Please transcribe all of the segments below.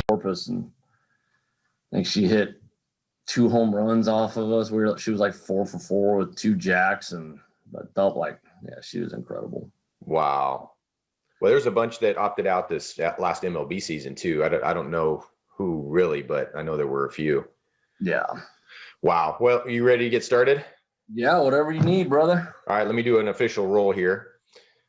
Corpus, and I think she hit 2 home runs off of us. She was like 4 for 4 with 2 jacks, and I felt like, yeah, she was incredible. Wow. Well, there's a bunch that opted out this last MLB season too. I don't know who really, but I know there were a few. Yeah. Wow. Well, are you ready to get started? Yeah, whatever you need, brother. All right, let me do an official roll here.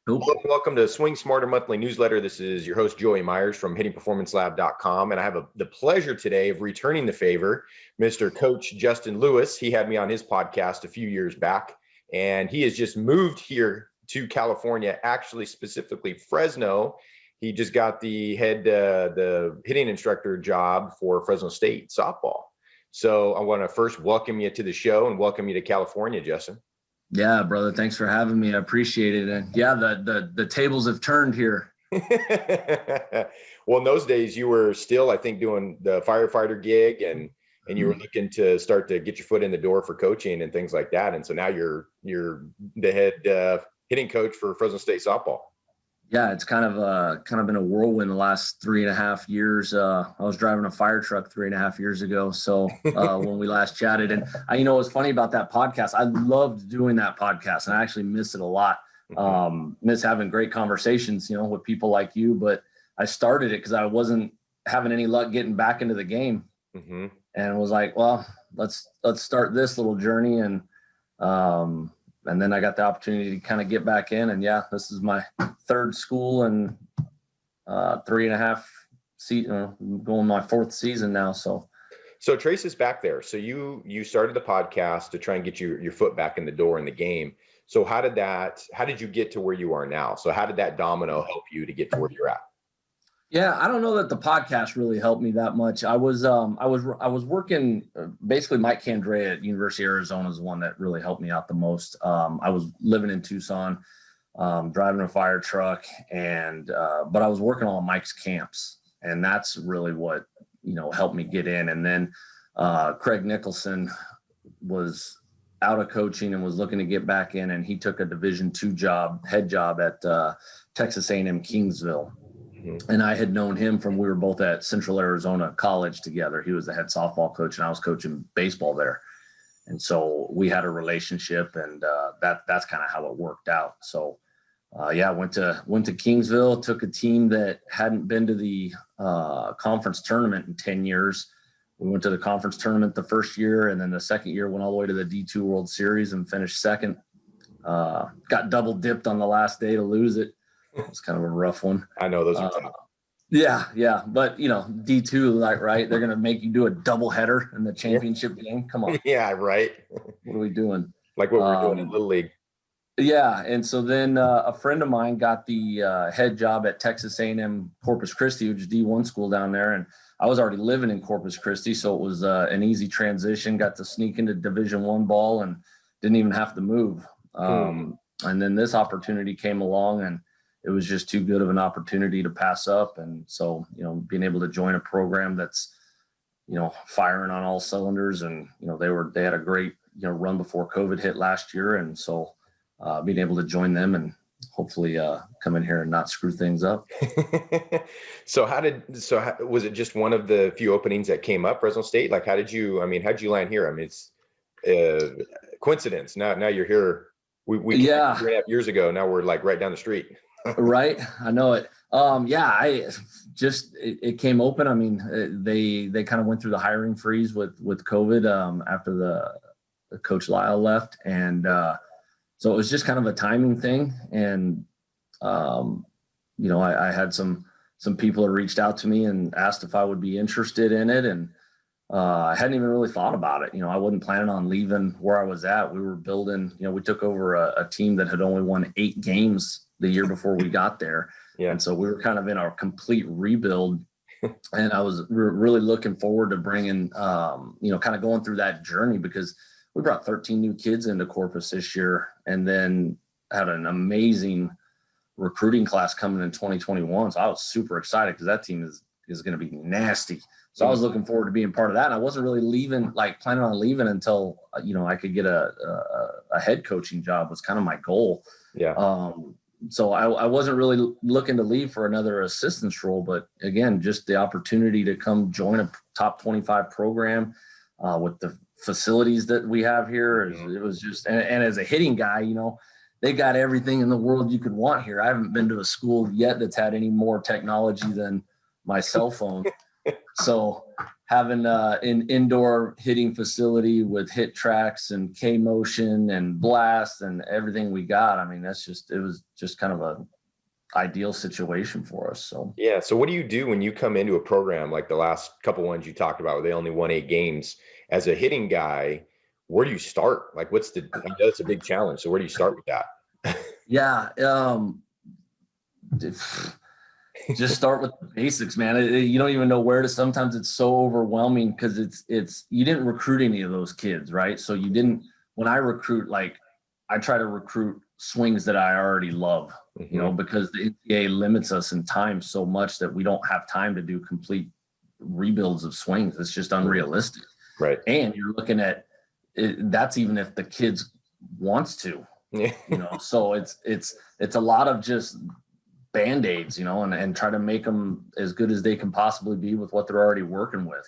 Cool. Welcome to Swing Smarter Monthly Newsletter. This is your host, Joey Myers from hittingperformancelab.com. And I have the pleasure today of returning the favor, Mr. Coach Justin Lewis. He had me on his podcast a few years back, and he has just moved here to California, actually specifically Fresno. He just got the hitting instructor job for Fresno State softball. So I want to first welcome you to the show and welcome you to California, Justin. Yeah, brother. Thanks for having me. I appreciate it. And yeah, the tables have turned here. Well, in those days you were still, I think, doing the firefighter gig and you were looking to start to get your foot in the door for coaching and things like that. And so now you're the head hitting coach for Fresno State softball. Yeah, it's kind of been a whirlwind the last 3.5 years. I was driving a fire truck 3.5 years ago. So when we last chatted, and what's funny about that podcast, I loved doing that podcast, and I actually miss it a lot. Miss having great conversations, with people like you. But I started it because I wasn't having any luck getting back into the game, and was like, well, let's start this little journey, and then I got the opportunity to kind of get back in, and yeah, this is my 3rd school and 3.5 season, going my 4th season now. So trace us back there. So you started the podcast to try and get your foot back in the door in the game. So how did you get to where you are now? So how did that domino help you to get to where you're at? Yeah, I don't know that the podcast really helped me that much. I was working, basically Mike Candrea at University of Arizona is the one that really helped me out the most. I was living in Tucson, driving a fire truck, but I was working on Mike's camps, and that's really what, helped me get in. And then Craig Nicholson was out of coaching and was looking to get back in, and he took a Division II head job at Texas A&M Kingsville. And I had known him from, we were both at Central Arizona College together. He was the head softball coach, and I was coaching baseball there. And so we had a relationship, and that's kind of how it worked out. So went to Kingsville, took a team that hadn't been to the conference tournament in 10 years. We went to the conference tournament the first year, and then the second year went all the way to the D2 World Series and finished 2nd. Got double dipped on the last day to lose it. It was kind of a rough one. I know those are tough. Yeah. But, D2, right, they're going to make you do a double header in the championship game. Come on. Yeah, right. What are we doing? Like what we're doing in Little League. Yeah. And so then a friend of mine got the head job at Texas A&M Corpus Christi, which is D1 school down there. And I was already living in Corpus Christi, so it was an easy transition. Got to sneak into Division I ball and didn't even have to move. And then this opportunity came along, and it was just too good of an opportunity to pass up. And so, being able to join a program that's, firing on all cylinders, and, they had a great, run before COVID hit last year. And so being able to join them and hopefully come in here and not screw things up. So was it just one of the few openings that came up, Fresno State? Like, how'd you land here? I mean, it's coincidence. Now you're here. We 3.5 years ago. Now we're like right down the street. Right. I know it. It came open. I mean, they kind of went through the hiring freeze with COVID after the Coach Lyle left. And so it was just kind of a timing thing. And, I had some people that reached out to me and asked if I would be interested in it. And I hadn't even really thought about it. I wasn't planning on leaving where I was at. We were building, we took over a team that had only won 8 games the year before we got there. Yeah. And so we were kind of in our complete rebuild, and I was really looking forward to bringing, kind of going through that journey, because we brought 13 new kids into Corpus this year, and then had an amazing recruiting class coming in 2021. So I was super excited because that team is going to be nasty. So I was looking forward to being part of that. And I wasn't really planning on leaving until, I could get a head coaching job was kind of my goal. Yeah. So I wasn't really looking to leave for another assistance role, but again, just the opportunity to come join a top 25 program with the facilities that we have here. It was just, and as a hitting guy, they got everything in the world you could want here. I haven't been to a school yet that's had any more technology than my cell phone. So having an indoor hitting facility with hit tracks and K motion and blast and everything we got, I mean, it was just kind of a ideal situation for us. So, yeah. So what do you do when you come into a program like the last couple ones you talked about, where they only won 8 games? As a hitting guy, where do you start? Like, I know it's a big challenge. So where do you start with that? Yeah. Just start with the basics, man. You don't even know where to. Sometimes it's so overwhelming because you didn't recruit any of those kids, right? So you didn't. When I recruit, I try to recruit swings that I already love, because the NCAA limits us in time so much that we don't have time to do complete rebuilds of swings. It's just unrealistic, right? And you're looking at it, that's even if the kids wants to, So it's a lot of just Band-Aids, and try to make them as good as they can possibly be with what they're already working with,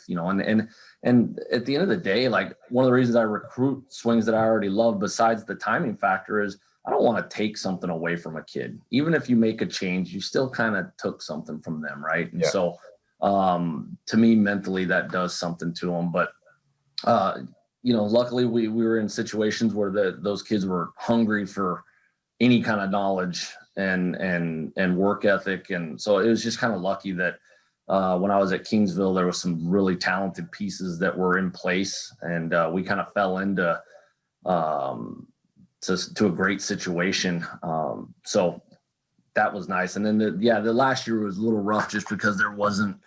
and at the end of the day, like, one of the reasons I recruit swings that I already love, besides the timing factor, is I don't want to take something away from a kid. Even if you make a change, you still kind of took something from them, right? And so to me, mentally, that does something to them. But luckily we were in situations where those kids were hungry for any kind of knowledge and work ethic. And so it was just kind of lucky that when I was at Kingsville, there was some really talented pieces that were in place, and we kind of fell into to a great situation. So that was nice. And then the last year was a little rough just because there wasn't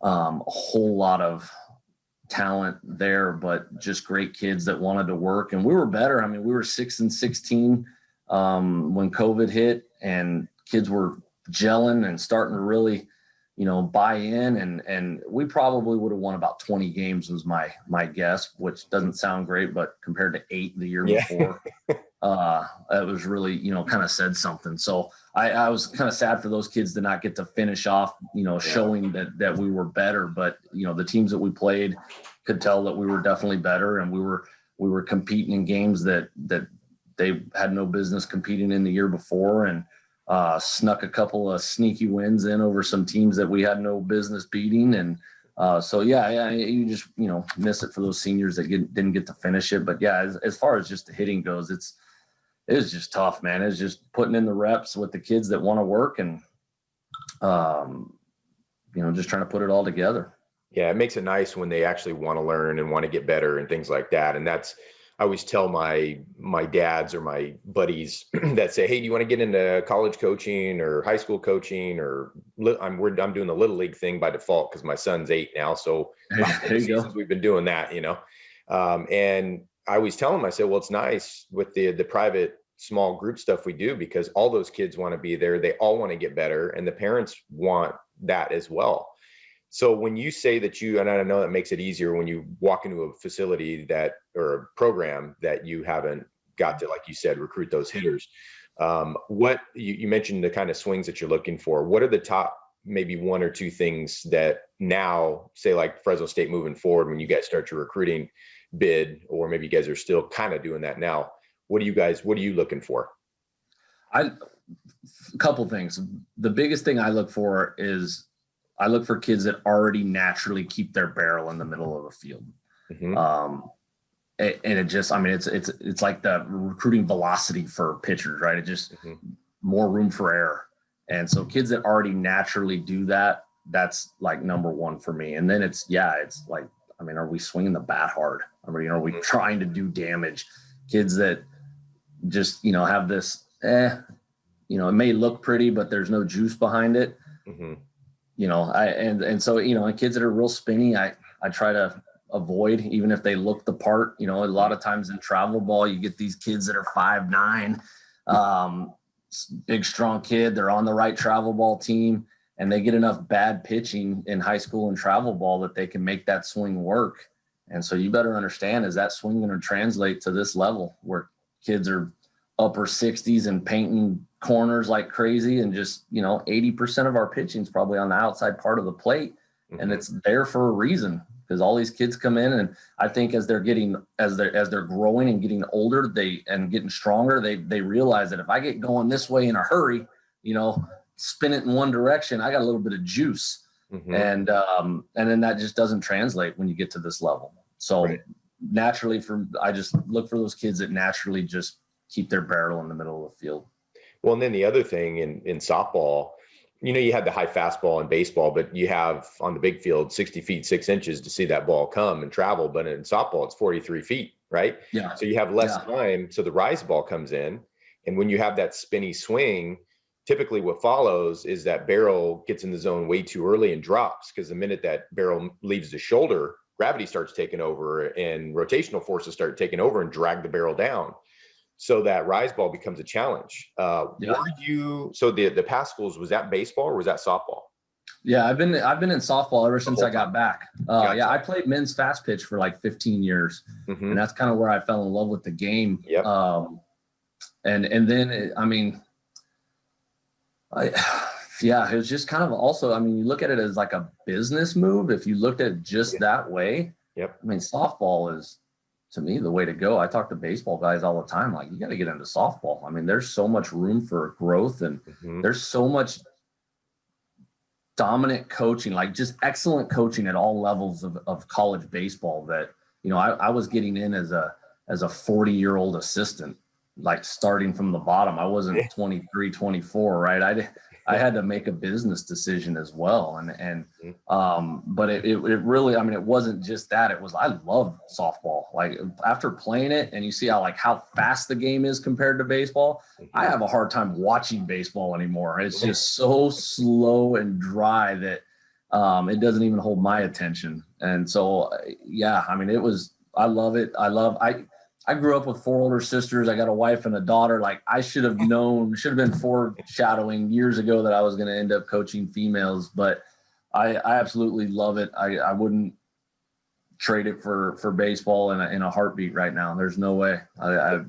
a whole lot of talent there, but just great kids that wanted to work. And we were better. I mean, we were 6-16 when COVID hit, and kids were gelling and starting to really, buy in, and we probably would have won about 20 games was my guess, which doesn't sound great, but compared to 8 the year before, it was really, kind of said something. So I was kind of sad for those kids to not get to finish off, showing that we were better, but the teams that we played could tell that we were definitely better, and we were competing in games that they had no business competing in the year before, and snuck a couple of sneaky wins in over some teams that we had no business beating. And so, you just, miss it for those seniors that didn't get to finish it. But yeah, as far as just the hitting goes, it was just tough, man. It's just putting in the reps with the kids that want to work, and, just trying to put it all together. Yeah, it makes it nice when they actually want to learn and want to get better and things like that. And I always tell my dads or my buddies that say, hey, do you want to get into college coaching or high school coaching? Or I'm doing the little league thing by default because my son's 8 now. So seasons we've been doing that, and I always tell them, I said, well, it's nice with the private small group stuff we do, because all those kids want to be there. They all want to get better, and the parents want that as well. So when you say that and I know that makes it easier when you walk into a facility or a program that you haven't got to, like you said, recruit those hitters. What you mentioned the kind of swings that you're looking for. What are the top maybe 1 or 2 things that now, say like Fresno State moving forward, when you guys start your recruiting bid, or maybe you guys are still kind of doing that now, what are you looking for? A couple things. The biggest thing I look for is I look for kids that already naturally keep their barrel in the middle of the field. Mm-hmm. And it just, I mean, it's like the recruiting velocity for pitchers, right? It just more room for error. And so kids that already naturally do that, that's like number one for me. And then it's like, I mean, are we swinging the bat hard? I mean, are we trying to do damage? Kids that just, have this, it may look pretty, but there's no juice behind it. Mm-hmm. So, and kids that are real spinny, I try to avoid, even if they look the part. A lot of times in travel ball, you get these kids that are 5'9", big, strong kid. They're on the right travel ball team, and they get enough bad pitching in high school and travel ball that they can make that swing work. And so you better understand, is that swing going to translate to this level where kids are upper 60s and painting corners like crazy, and just, 80% of our pitching is probably on the outside part of the plate. Mm-hmm. And it's there for a reason, because all these kids come in, and I think as they're growing and getting older, and getting stronger, they realize that if I get going this way in a hurry, spin it in one direction, I got a little bit of juice. Mm-hmm. And then that just doesn't translate when you get to this level. So right. Naturally, I just look for those kids that naturally just keep their barrel in the middle of the field. Well, and then the other thing in softball, you had the high fastball in baseball, but you have on the big field 60 feet 6 inches to see that ball come and travel. But in softball, it's 43 feet, right? Yeah. So you have less time. So the rise ball comes in, and when you have that spinny swing, typically what follows is that barrel gets in the zone way too early and drops, because the minute that barrel leaves the shoulder, gravity starts taking over and rotational forces start taking over and drag the barrel down. So that rise ball becomes a challenge. So the past schools, was that baseball or was that softball? Yeah, I've been in softball ever since I got back. Gotcha. Yeah, I played men's fast pitch for like 15 years, mm-hmm. and that's kind of where I fell in love with the game. Yep. And then it was just kind of also, you look at it as like a business move. If you looked at it just that way, yep. Softball is, to me, the way to go. I talk to baseball guys all the time, like, you got to get into softball. There's so much room for growth, and mm-hmm. there's so much dominant coaching, like just excellent coaching at all levels of college baseball, that, I was getting in as a 40-year-old assistant, like starting from the bottom. I wasn't 23, 24, right? I had to make a business decision as well. But it really, it wasn't just that. It was, I love softball. Like, after playing it, and you see how fast the game is compared to baseball, I have a hard time watching baseball anymore. It's just so slow and dry that it doesn't even hold my attention. And so, I love it. I grew up with 4 older sisters. I got a wife and a daughter. Like, I should have been foreshadowing years ago that I was going to end up coaching females, but I absolutely love it. I wouldn't trade it for baseball in a heartbeat right now. There's no way. I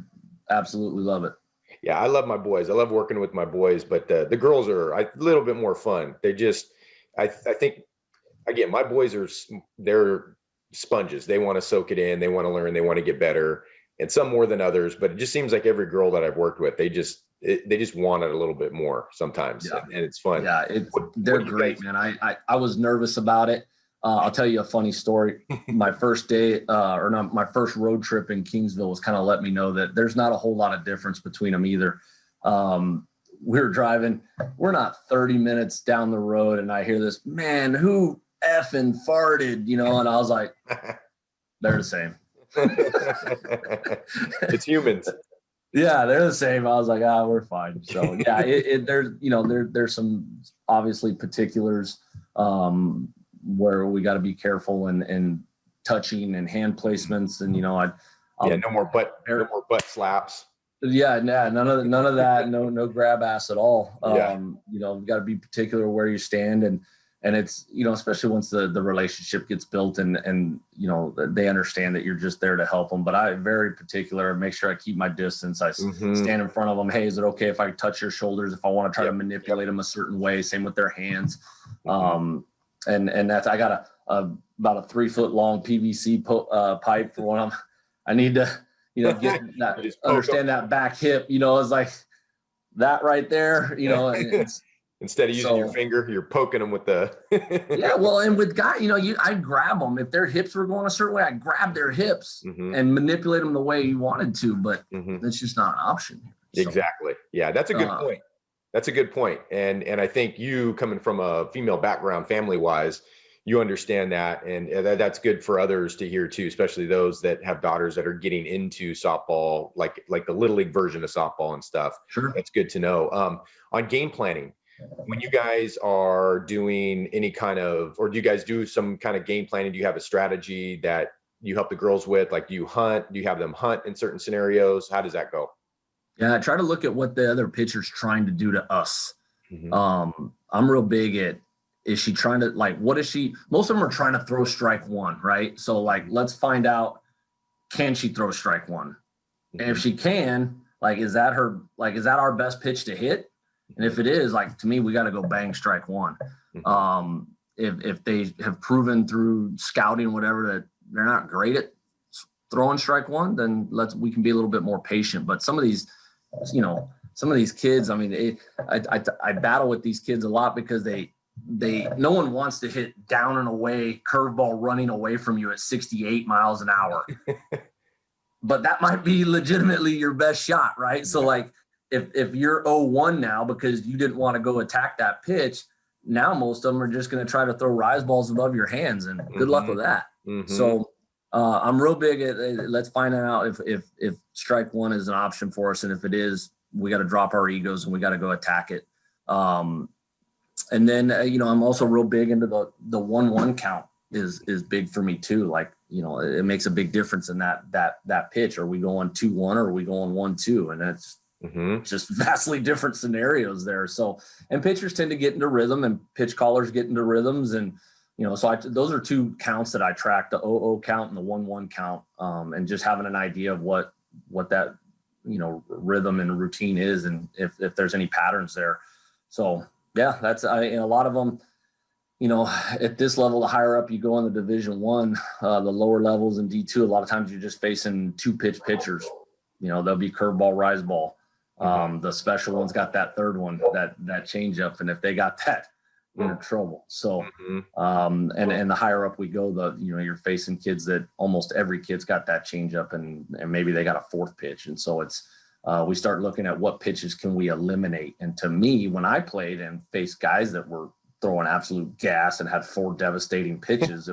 absolutely love it. Yeah, I love my boys. I love working with my boys, but the girls are a little bit more fun. They just, I think, again, my boys they're sponges. They want to soak it in. They want to learn. They want to get better. And some more than others, but it just seems like every girl that I've worked with, they just want it a a little bit more sometimes, and it's fun. Yeah, they're great, man. I was nervous about it. I'll tell you a funny story. My first day, my first road trip in Kingsville was kind of let me know that there's not a whole lot of difference between them either. We were driving, we're not 30 minutes down the road, and I hear this, man, who effing farted, and I was like, they're the same. It's humans. Yeah, they're the same. I was like, we're fine. So yeah, there's some obviously particulars where we got to be careful and touching and hand placements, and no more butt slaps. Yeah, none of that. No grab ass at all. We got to be particular where you stand, and it's, especially once the relationship gets built and they understand that you're just there to help them. But I'm very particular, make sure I keep my distance. I stand in front of them. Hey, is it okay if I touch your shoulders if I want to try to manipulate them a certain way? Same with their hands. And that's, I got about a 3 foot long PVC pipe for one of them. I need to, get that, understand that back hip, it's like that right there, it's, instead of using your finger, you're poking them with the. Yeah, well, and with guys, I'd grab them if their hips were going a certain way. I'd grab their hips and manipulate them the way you wanted to, but that's just not an option here. So, exactly. Yeah, that's a good point. That's a good point. And I think you, coming from a female background, family wise, you understand that, and that's good for others to hear too, especially those that have daughters that are getting into softball, like the little league version of softball and stuff. Sure, that's good to know. On game planning, when you guys are doing any kind of, or do you guys do some kind of game planning? Do you have a strategy that you help the girls with? Like, do you hunt? Do you have them hunt in certain scenarios? How does that go? Yeah, I try to look at what the other pitcher's trying to do to us. I'm real big at, is she trying to, what is she, most of them are trying to throw strike one, right? So let's find out, can she throw strike one? And if she can, Like, is that our best pitch to hit? And if it is, like, to me, we got to go bang strike one. If they have proven through scouting, whatever, that they're not great at throwing strike one, then we can be a little bit more patient. But some of these kids, I mean, I battle with these kids a lot because no one wants to hit down and away curveball running away from you at 68 miles an hour. But that might be legitimately your best shot, right? So like if you're 0-1 now because you didn't want to go attack that pitch, now most of them are just going to try to throw rise balls above your hands, and good luck with that. So I'm real big at let's find out if strike one is an option for us, and if it is, we got to drop our egos and we got to go attack it. And then I'm also real big into the 1-1 count is big for me too. Like, it makes a big difference in that pitch. Are we going 2-1 or are we going 1-2? And that's just vastly different scenarios there. So, and pitchers tend to get into rhythm, and pitch callers get into rhythms. And, so those are two counts that I track, the 0-0 count and the 1-1 count. And just having an idea of what that, rhythm and routine is, and if there's any patterns there. So yeah, that's, a lot of them, at this level, the higher up you go in the Division I, the lower levels in D2, a lot of times you're just facing 2-pitch pitchers. They'll be curveball, rise ball. The special ones got that third one, that change up. And if they got that, you're in trouble. So, and the higher up we go, you're facing kids that almost every kid's got that change up, and maybe they got a fourth pitch. And so it's, we start looking at what pitches can we eliminate. And to me, when I played and faced guys that were throwing absolute gas and had 4 devastating pitches,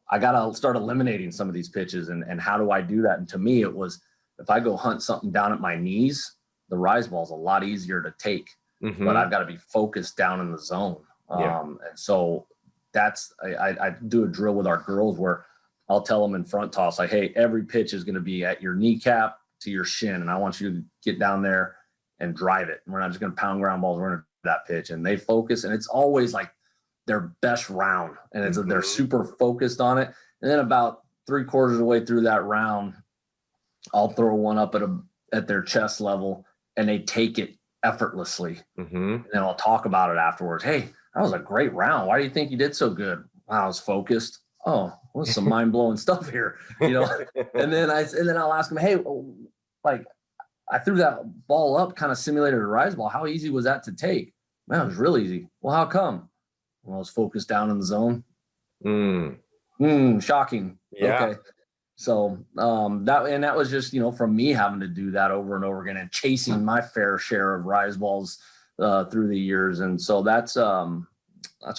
I got to start eliminating some of these pitches. And how do I do that? And to me, it was, if I go hunt something down at my knees, the rise ball is a lot easier to take, but I've got to be focused down in the zone. And so that's, I do a drill with our girls where I'll tell them in front toss, like, hey, every pitch is going to be at your kneecap to your shin. And I want you to get down there and drive it. And we're not just going to pound ground balls. We're going to that pitch, and they focus, and it's always like their best round. And they're super focused on it. And then about 3/4 of the way through that round, I'll throw one up at their chest level, and they take it effortlessly. And then I'll talk about it afterwards. Hey, that was a great round. Why do you think you did so good? Wow, I was focused. Oh, what's some mind blowing stuff here, And then I'll ask them, hey, like, I threw that ball up, kind of simulated a rise ball. How easy was that to take? Man, it was real easy. Well, how come? Well, I was focused down in the zone. Shocking. Yeah. Okay. So that was just, from me having to do that over and over again and chasing my fair share of rise balls through the years. And so that's what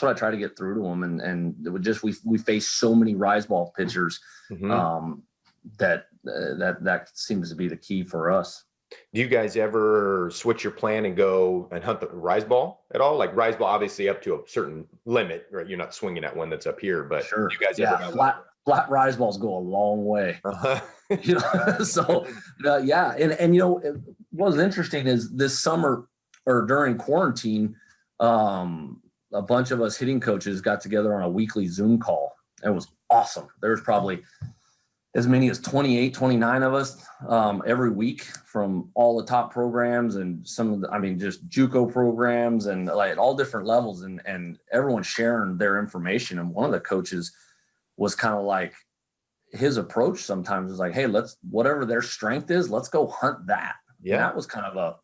I try to get through to them. And it would just, we face so many rise ball pitchers that seems to be the key for us. Do you guys ever switch your plan and go and hunt the rise ball at all? Like, rise ball, obviously up to a certain limit, right? You're not swinging at one that's up here, but sure. Do you guys ever flat rise balls go a long way. So yeah. And what was interesting is this summer or during quarantine, a bunch of us hitting coaches got together on a weekly Zoom call. It was awesome. There was probably as many as 28, 29 of us every week from all the top programs and some of the, just JUCO programs and like all different levels, and everyone sharing their information. And one of the coaches was kind of like, his approach sometimes is like, hey, whatever their strength is, let's go hunt that. Yeah. And that was kind of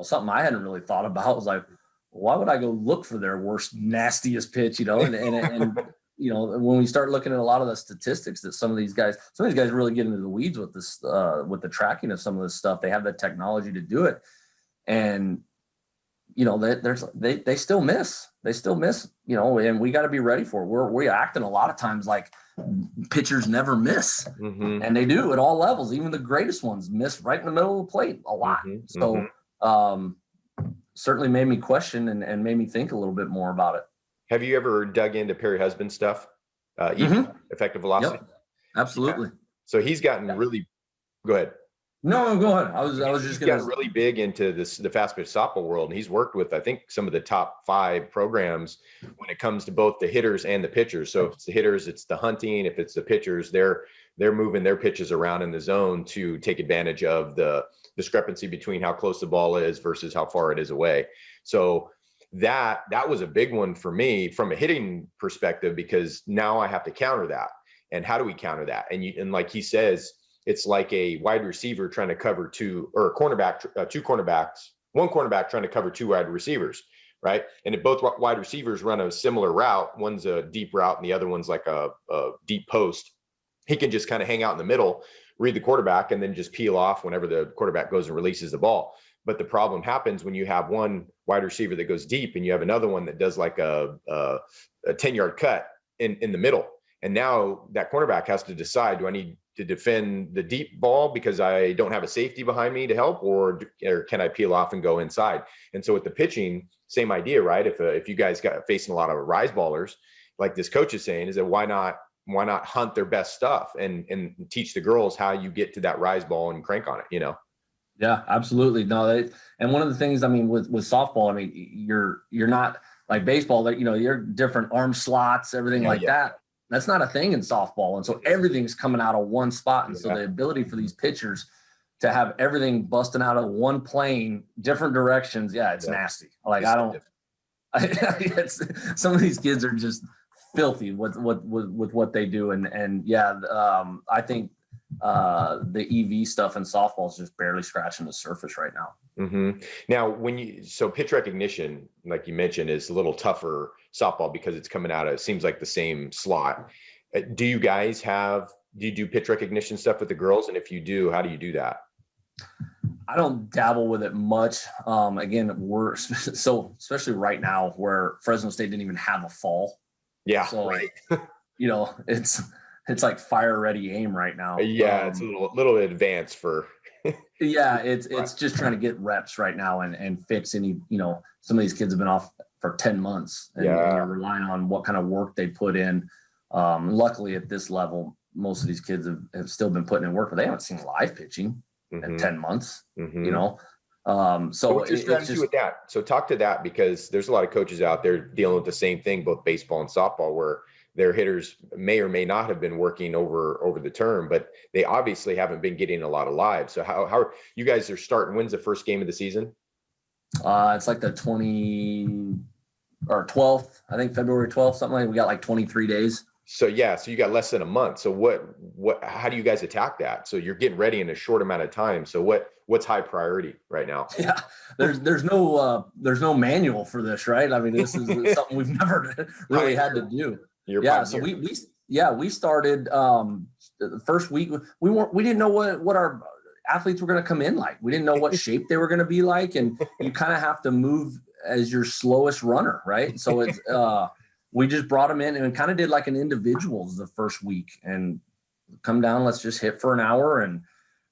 something I hadn't really thought about. I was like, why would I go look for their worst, nastiest pitch, and when we start looking at a lot of the statistics that some of these guys really get into the weeds with this, with the tracking of some of this stuff. They have the technology to do it. And, they still miss, and we got to be ready for it. We're acting a lot of times like pitchers never miss, and they do at all levels. Even the greatest ones miss right in the middle of the plate a lot. So certainly made me question and made me think a little bit more about it. Have you ever dug into Perry Husband's stuff? Effective velocity? Yep, absolutely. Yeah. So he's gotten really, go ahead. No, go ahead. I was just going to. He's gotten really big into the fast pitch softball world, and he's worked with, I think, some of the top 5 programs when it comes to both the hitters and the pitchers. So if it's the hitters, it's the hunting. If it's the pitchers, they're moving their pitches around in the zone to take advantage of the discrepancy between how close the ball is versus how far it is away. So that was a big one for me from a hitting perspective, because now I have to counter that. And how do we counter that? And like he says, it's like a wide receiver trying to cover two, or a cornerback, one cornerback trying to cover two wide receivers, right? And if both wide receivers run a similar route, one's a deep route and the other one's like a deep post, he can just kind of hang out in the middle, read the quarterback, and then just peel off whenever the quarterback goes and releases the ball. But the problem happens when you have one wide receiver that goes deep and you have another one that does like a 10-yard cut in the middle. And now that cornerback has to decide, do I need to defend the deep ball because I don't have a safety behind me to help, or can I peel off and go inside? And so with the pitching, same idea, right? If you guys got facing a lot of rise ballers, like this coach is saying, is that why not hunt their best stuff and teach the girls how you get to that rise ball and crank on it, you know? Yeah, absolutely. No, and one of the things, I mean, with softball, I mean, you're not like baseball, that, you know, you're different arm slots, everything that. That's not a thing in softball. And so everything's coming out of one spot. And so the ability for these pitchers to have everything busting out of one plane, different directions. Yeah, it's nasty. Like some of these kids are just filthy with what they do. And I think the EV stuff in softball is just barely scratching the surface right now. Mm-hmm. Now, so pitch recognition, like you mentioned, is a little tougher softball because it's coming out of, it seems like the same slot. Do you do pitch recognition stuff with the girls? And if you do, how do you do that? I don't dabble with it much. Again, especially right now where Fresno State didn't even have a fall. Yeah. So, right. You know, it's like fire ready aim right now. Yeah. It's a little advanced for. Yeah. It's just trying to get reps right now and fix any, you know, some of these kids have been off for 10 months and you're relying on what kind of work they put in. Luckily at this level, most of these kids have still been putting in work, but they haven't seen live pitching in 10 months, you know? So what's your strategy with that? So talk to that, because there's a lot of coaches out there dealing with the same thing, both baseball and softball, where their hitters may or may not have been working over the term, but they obviously haven't been getting a lot of live. So how you guys are starting? When's the first game of the season? It's like the 12th, I think February 12th, something like that. We got like 23 days. So so you got less than a month. So how do you guys attack that? So you're getting ready in a short amount of time. So what's high priority right now? Yeah, there's no manual for this, right? I mean, this is something we've never really had to do. So we started the first week. We didn't know what our athletes were going to come in like. We didn't know what shape they were going to be like, and you kind of have to move as your slowest runner, right? So it's we just brought them in and kind of did like an individuals the first week and come down. Let's just hit for an hour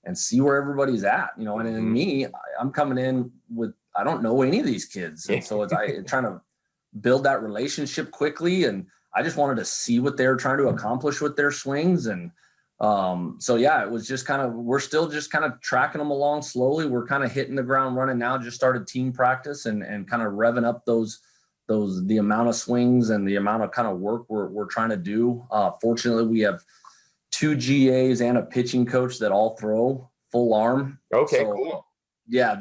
and see where everybody's at, you know. And in me, I'm coming in with, I don't know any of these kids, and so it's trying to build that relationship quickly. And I just wanted to see what they're trying to accomplish with their swings. And it was just we're still just kind of tracking them along slowly. We're kind of hitting the ground running now. Just started team practice and kind of revving up the amount of swings and the amount of kind of work we're trying to do. Fortunately, we have 2 GAs and a pitching coach that all throw full arm. Okay, so, cool. Yeah,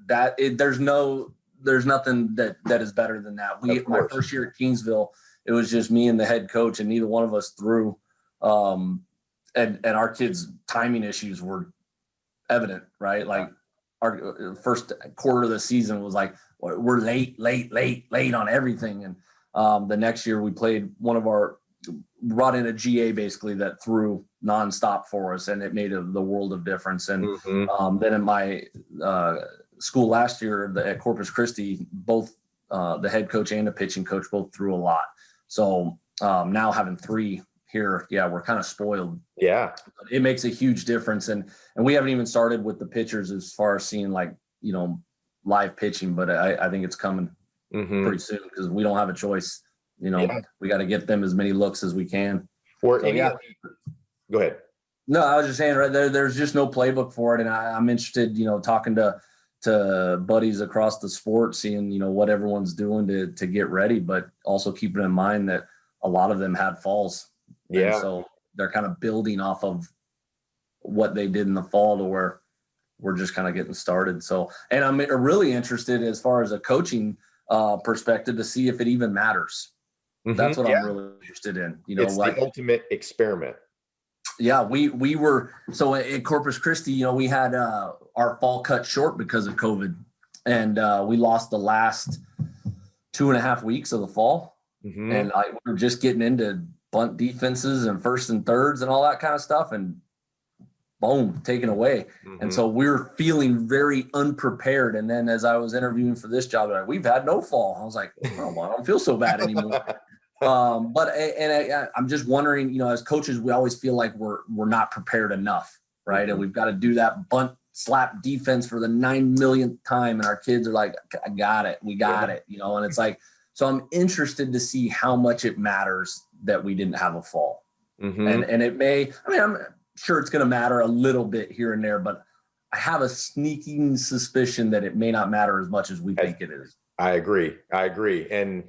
there's nothing that is better than that. My first year at Kingsville, it was just me and the head coach, and neither one of us threw. And our kids' timing issues were evident, right? Like our first quarter of the season was like, we're late on everything. And the next year we brought in a GA basically that threw nonstop for us, and it made the world of difference. And then in my school last year at Corpus Christi, both the head coach and the pitching coach both threw a lot. So now having 3 here, we're kind of spoiled. Yeah, it makes a huge difference. And we haven't even started with the pitchers as far as seeing like, you know, live pitching, but I think it's coming pretty soon because we don't have a choice. You know, we got to get them as many looks as we can. Go ahead. No, I was just saying, right there's just no playbook for it. And I'm interested, you know, talking to buddies across the sport, seeing, you know, what everyone's doing to get ready, but also keeping in mind that a lot of them had falls. Yeah. And so they're kind of building off of what they did in the fall to where we're just kind of getting started. So, and I'm really interested as far as a coaching perspective to see if it even matters. That's what I'm really interested in. It's like the ultimate experiment. Yeah, we were, so in Corpus Christi, we had our fall cut short because of COVID, and we lost the last 2.5 weeks of the fall. And we were just getting into bunt defenses and first and thirds and all that kind of stuff, and boom, taken away. And so we were feeling very unprepared. And then as I was interviewing for this job, we've had no fall. I was like, oh, well, I don't feel so bad anymore. I'm just wondering, as coaches, we always feel like we're not prepared enough, right? And we've got to do that bunt slap defense for the 9 millionth time, and our kids are like, I got it, we got it, and it's like, so I'm interested to see how much it matters that we didn't have a fall. And it may, I'm sure it's going to matter a little bit here and there, but I have a sneaking suspicion that it may not matter as much as we think it is. I agree. And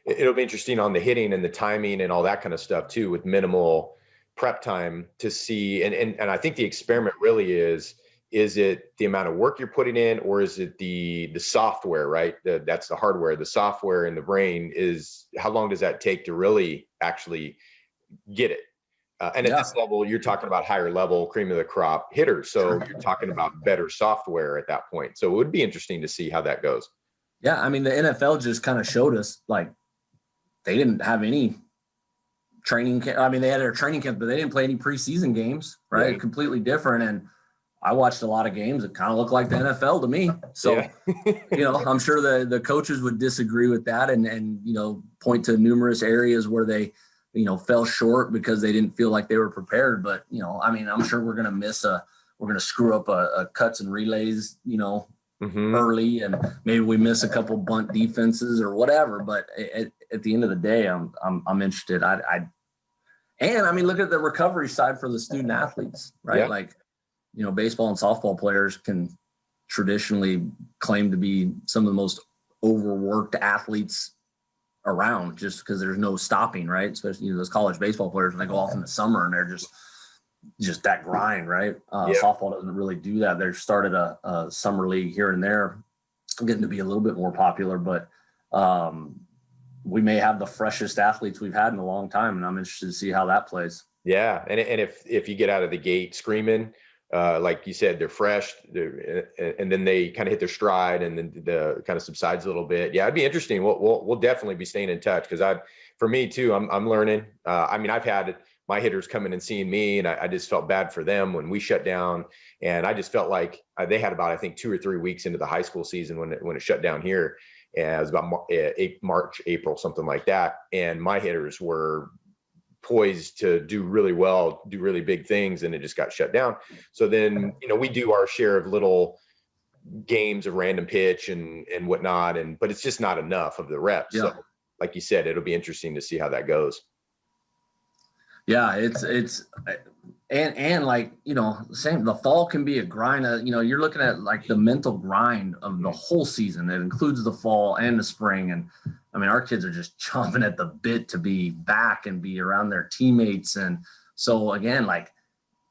it'll be interesting on the hitting and the timing and all that kind of stuff too, with minimal prep time to see. And I think the experiment really is it the amount of work you're putting in, or is it the software, right? That's the hardware. The software in the brain is, how long does that take to really actually get it? And at this level, you're talking about higher level, cream of the crop hitters. So you're talking about better software at that point. So it would be interesting to see how that goes. Yeah. I mean, the NFL just kind of showed us, like, they didn't have any training. I mean, they had their training camp, but they didn't play any preseason games, right? Completely different. And I watched a lot of games that kind of look like the NFL to me. So, I'm sure the coaches would disagree with that and point to numerous areas where they, fell short because they didn't feel like they were prepared. But, I'm sure we're going to screw up a cuts and relays, early, and maybe we miss a couple bunt defenses or whatever. But at the end of the day, I'm interested. Look at the recovery side for the student athletes, right? Like, baseball and softball players can traditionally claim to be some of the most overworked athletes around, just because there's no stopping, right? Especially those college baseball players, when they go off in the summer and they're just that grind, right? Softball doesn't really do that. They've started a summer league here and there, getting to be a little bit more popular, but we may have the freshest athletes we've had in a long time, and I'm interested to see how that plays. Yeah, and if you get out of the gate screaming, like you said, they're fresh, and then they kind of hit their stride, and then the kind of subsides a little bit. Yeah, it'd be interesting. We'll definitely be staying in touch, because for me too, I'm learning. I've had my hitters coming and seeing me, and I just felt bad for them when we shut down, and I just felt like they had about, I think, 2 or 3 weeks into the high school season when it shut down here, and it was about March, April, something like that, and my hitters were poised to do really well, do really big things, and it just got shut down. So then, we do our share of little games of random pitch and whatnot, but it's just not enough of the reps. So like you said, it'll be interesting to see how that goes. Yeah, it's and like, same, the fall can be a grind. You're looking at like the mental grind of the whole season. It includes the fall and the spring. And our kids are just chomping at the bit to be back and be around their teammates. And so again, like,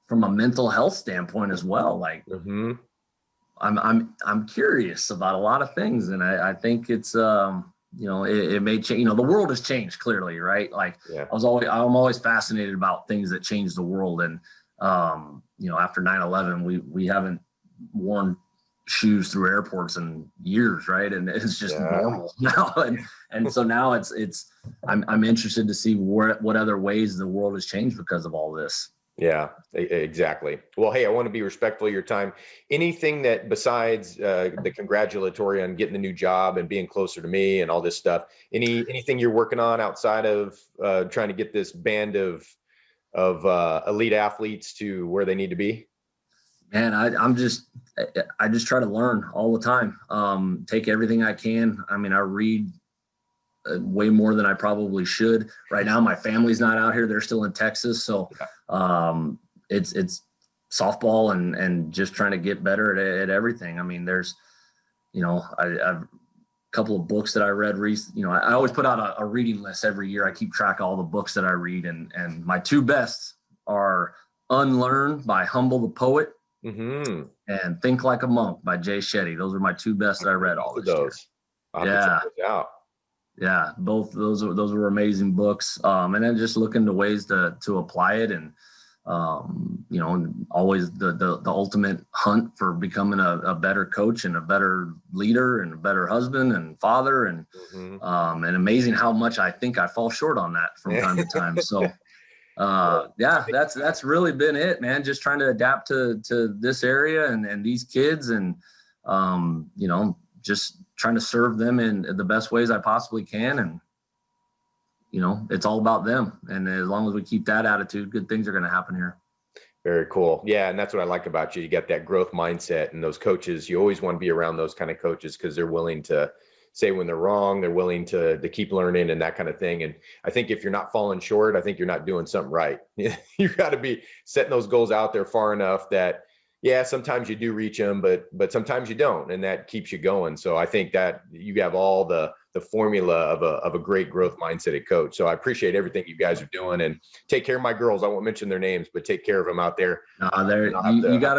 from a mental health standpoint as well, like, I'm curious about a lot of things. And I think it's, it may change. The world has changed, clearly, right? Like, I'm always fascinated about things that change the world. And after 9/11, we haven't worn shoes through airports in years, right? And it's just normal now. And so now I'm interested to see what other ways the world has changed because of all this. Yeah, exactly. Well, hey, I want to be respectful of your time. Anything that, besides the congratulatory on getting the new job and being closer to me and all this stuff, anything you're working on outside of trying to get this band of elite athletes to where they need to be? Man, I just try to learn all the time. Take everything I can. I read way more than I probably should. Right now, my family's not out here; they're still in Texas. So it's softball and just trying to get better at everything. There's, I've a couple of books that I read recently. I always put out a reading list every year. I keep track of all the books that I read, and my two bests are Unlearn by Humble the Poet, and Think Like a Monk by Jay Shetty. Those are my two best that I read all this year. I'll have to check those out. Yeah, both those were amazing books. And then just looking to ways to apply it, and and always the ultimate hunt for becoming a better coach and a better leader and a better husband and father, and and amazing how much I think I fall short on that from time to time. So that's really been it, man. Just trying to adapt to this area and these kids, and just trying to serve them in the best ways I possibly can. And, it's all about them. And as long as we keep that attitude, good things are going to happen here. Very cool. Yeah. And that's what I like about you. You got that growth mindset, and those coaches, you always want to be around those kind of coaches because they're willing to say when they're wrong, they're willing to keep learning and that kind of thing. And I think if you're not falling short, I think you're not doing something right. You got to be setting those goals out there far enough that, yeah, sometimes you do reach them, but sometimes you don't, and that keeps you going. So I think that you have all the formula of a great growth mindset coach. So I appreciate everything you guys are doing, and take care of my girls. I won't mention their names, but take care of them out there. You got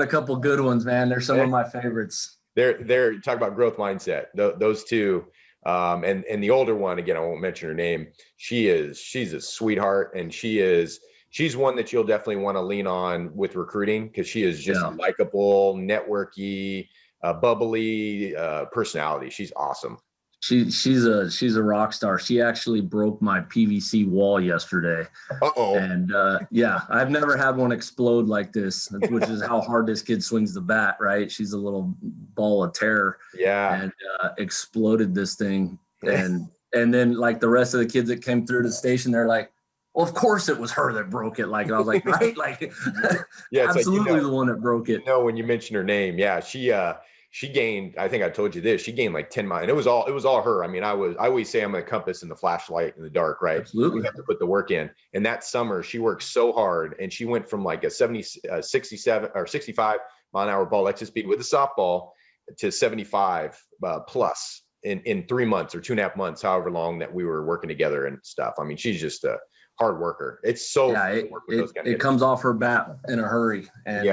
a couple good ones, man. They're some of my favorites. They're talk about growth mindset. Those two, and the older one, again, I won't mention her name. She's a sweetheart, and she's one that you'll definitely want to lean on with recruiting, because she is just likable, networky, bubbly personality. She's awesome. She's a rock star. She actually broke my PVC wall yesterday. And I've never had one explode like this, which is how hard this kid swings the bat, right? She's a little ball of terror. Yeah. And exploded this thing. And then, like, the rest of the kids that came through the station, they're like, well, of course it was her that broke it. Like, and I was like, right? Like, yeah, absolutely, like, the one that broke it. When you mentioned her name, yeah, she gained, I think I told you this, she gained like 10 miles. And it was all her. I mean, I always say I'm a compass and the flashlight in the dark, right? Absolutely. You have to put the work in. And that summer she worked so hard, and she went from like a 67 or 65 mile an hour ball exit speed with a softball to 75 plus in 3 months or 2.5 months, however long that we were working together and stuff. I mean, she's just a hard worker. It's so it comes off her bat in a hurry. And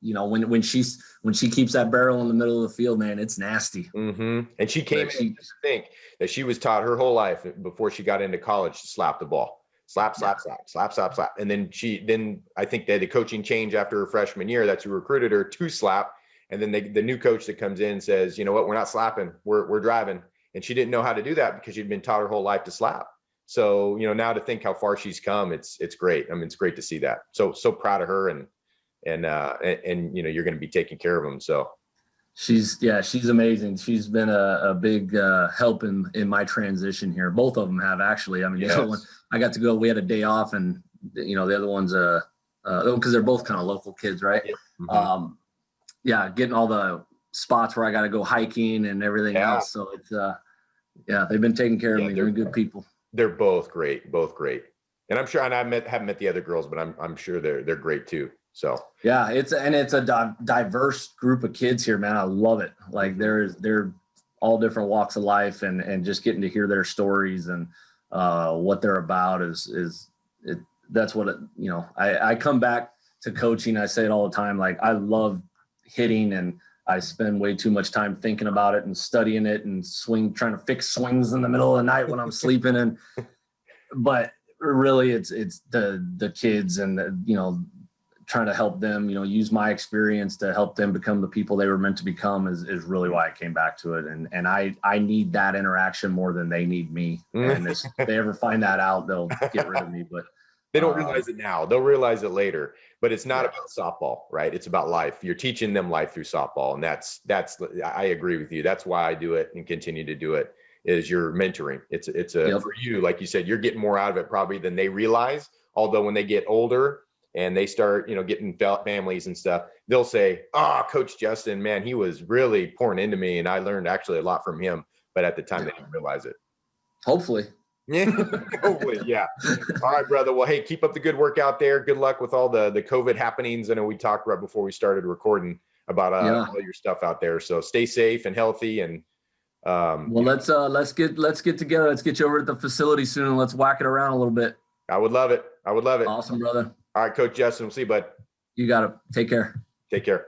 when she keeps that barrel in the middle of the field, man, it's nasty. And she came in to think that she was taught her whole life before she got into college to slap the ball. Slap. And then I think they had the coaching change after her freshman year. That's who recruited her to slap. And then the new coach that comes in says, you know what, we're not slapping, we're driving. And she didn't know how to do that because she'd been taught her whole life to slap. So, now to think how far she's come, it's great. I mean, it's great to see that. So proud of her, and you're going to be taking care of them. So she's amazing. She's been a big help in my transition here. Both of them have, actually. I mean, the other one, I got to go, we had a day off, and the other one's because they're both kind of local kids, right? Yeah. Getting all the spots where I got to go hiking and everything else. So it's they've been taking care of me. They're good people. They're both great. And I'm sure, and haven't met the other girls, but I'm sure they're great too. So yeah, it's a diverse group of kids here, man. I love it. Like, they're all different walks of life, and just getting to hear their stories and what they're about that's what I come back to coaching. I say it all the time. Like, I love hitting, and I spend way too much time thinking about it and studying it and trying to fix swings in the middle of the night when I'm sleeping. But really it's the kids, and trying to help them, use my experience to help them become the people they were meant to become is really why I came back to it. And I need that interaction more than they need me. And if they ever find that out, they'll get rid of me. But they don't realize it now. They'll realize it later. But it's not about softball, right? It's about life. You're teaching them life through softball. And that's I agree with you. That's why I do it and continue to do it, is you're mentoring. It's for you, like you said, you're getting more out of it probably than they realize. Although when they get older and they start, getting families and stuff, they'll say, Coach Justin, man, he was really pouring into me, and I learned actually a lot from him. But at the time, they didn't realize it. Hopefully. Yeah, hopefully. Yeah. All right, brother. Well, hey, keep up the good work out there. Good luck with all the COVID happenings. I know we talked right before we started recording about all your stuff out there. So stay safe and healthy. And let's get together. Let's get you over at the facility soon, and let's whack it around a little bit. I would love it. Awesome, brother. All right, Coach Justin. We'll see you, bud. You got it. Take care. Take care.